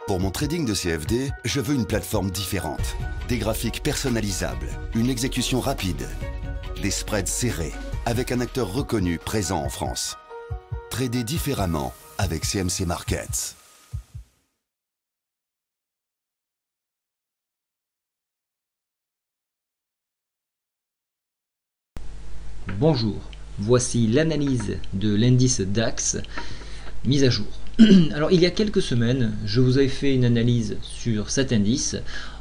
Pour mon trading de CFD, je veux une plateforme différente. Des graphiques personnalisables, une exécution rapide, des spreads serrés, avec un acteur reconnu présent en France. Trader différemment avec CMC Markets. Bonjour, voici l'analyse de l'indice DAX mise à jour. Alors il y a quelques semaines, je vous avais fait une analyse sur cet indice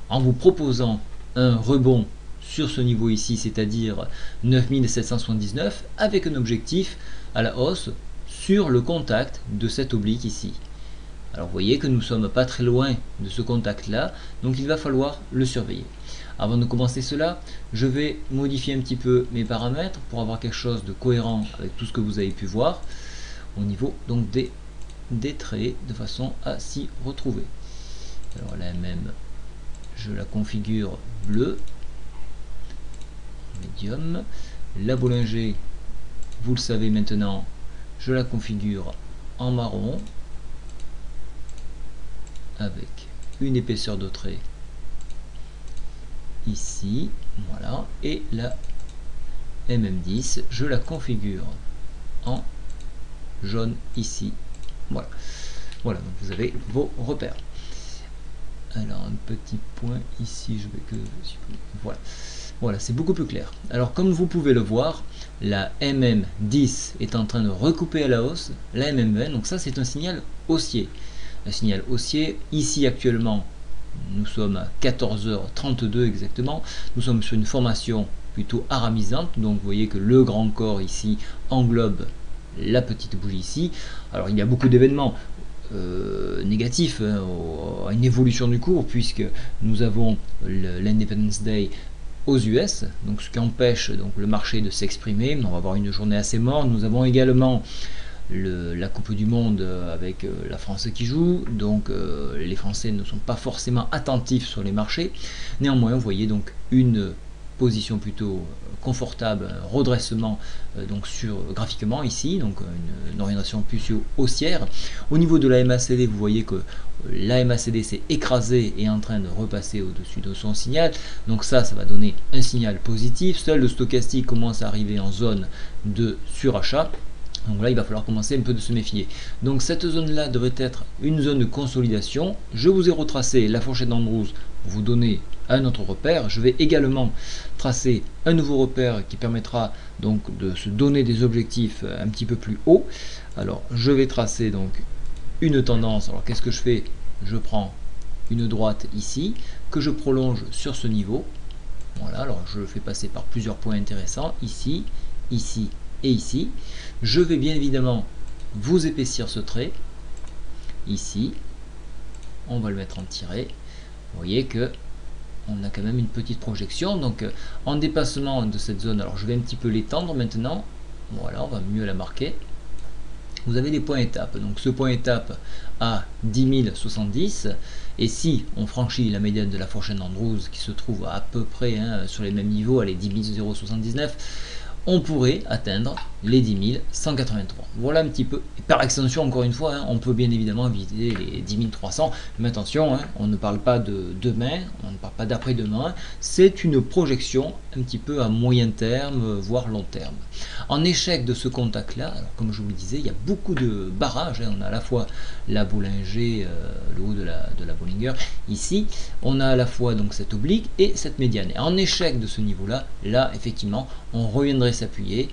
en vous proposant un rebond sur ce niveau ici, c'est-à-dire 9779, avec un objectif à la hausse sur le contact de cet oblique ici. Alors vous voyez que nous ne sommes pas très loin de ce contact là, donc il va falloir le surveiller. Avant de commencer cela, je vais modifier un petit peu mes paramètres pour avoir quelque chose de cohérent avec tout ce que vous avez pu voir au niveau donc des traits, de façon à s'y retrouver. Alors la MM, je la configure bleu, médium. La Bollinger, vous le savez maintenant, je la configure en marron avec une épaisseur de trait ici, voilà, et la MM10, je la configure en jaune ici, voilà. Voilà, donc vous avez vos repères. Alors un petit point ici, je vais que voilà. Voilà, c'est beaucoup plus clair. Alors comme vous pouvez le voir, la MM10 est en train de recouper à la hausse, la MM20, donc ça c'est un signal haussier. Un signal haussier, ici actuellement, nous sommes à 14h32 exactement, nous sommes sur une formation plutôt aramisante, donc vous voyez que le grand corps ici englobe la petite bougie ici. Alors il y a beaucoup d'événements négatifs à une évolution du cours, puisque nous avons l'Independence Day aux US, donc ce qui empêche donc le marché de s'exprimer. On va avoir une journée assez morte. Nous avons également la Coupe du Monde avec la France qui joue, donc les Français ne sont pas forcément attentifs sur les marchés. Néanmoins, vous voyez donc une position plutôt confortable, un redressement donc graphiquement ici, donc une orientation plus haussière. Au niveau de la MACD, vous voyez que la MACD s'est écrasée et est en train de repasser au-dessus de son signal, donc ça va donner un signal positif. Seul le stochastique commence à arriver en zone de surachat. Donc là, il va falloir commencer un peu de se méfier. Donc cette zone-là devrait être une zone de consolidation. Je vous ai retracé la fourchette d'Andrews pour vous donner un autre repère. Je vais également tracer un nouveau repère qui permettra donc de se donner des objectifs un petit peu plus hauts. Alors je vais tracer donc une tendance. Alors qu'est-ce que je fais? Je prends une droite ici que je prolonge sur ce niveau. Voilà, alors je le fais passer par plusieurs points intéressants, ici, ici et ici. Je vais bien évidemment vous épaissir ce trait ici, on va le mettre en tiré. Vous voyez que on a quand même une petite projection, donc en dépassement de cette zone, alors je vais un petit peu l'étendre maintenant, voilà, on va mieux la marquer. Vous avez des points étapes, donc ce point étape à 10 070, et si on franchit la médiane de la fourchette d'Andrews qui se trouve à peu près sur les mêmes niveaux, elle est 10 079, on pourrait atteindre les 10 183. Voilà un petit peu. Et par extension, encore une fois, on peut bien évidemment viser les 10 300. Mais attention, on ne parle pas de demain, on ne parle pas d'après-demain. C'est une projection un petit peu à moyen terme, voire long terme. En échec de ce contact-là, comme je vous le disais, il y a beaucoup de barrages. On a à la fois la Bollinger, le haut de la Bollinger. Ici, on a à la fois donc cette oblique et cette médiane. Et en échec de ce niveau-là, là, effectivement, on reviendrait s'appuyer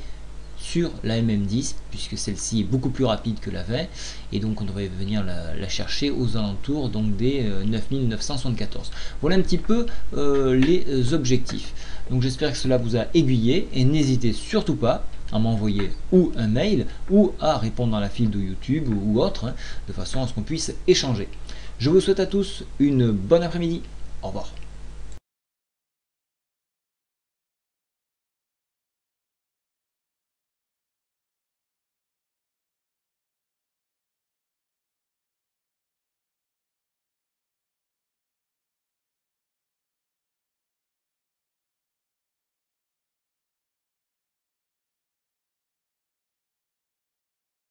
sur la MM10, puisque celle-ci est beaucoup plus rapide que la 20, et donc on devrait venir la chercher aux alentours donc des 9974. Voilà un petit peu les objectifs. Donc j'espère que cela vous a aiguillé, et n'hésitez surtout pas à m'envoyer ou un mail ou à répondre dans la file de YouTube ou autre, de façon à ce qu'on puisse échanger. Je vous souhaite à tous une bonne après-midi. Au revoir.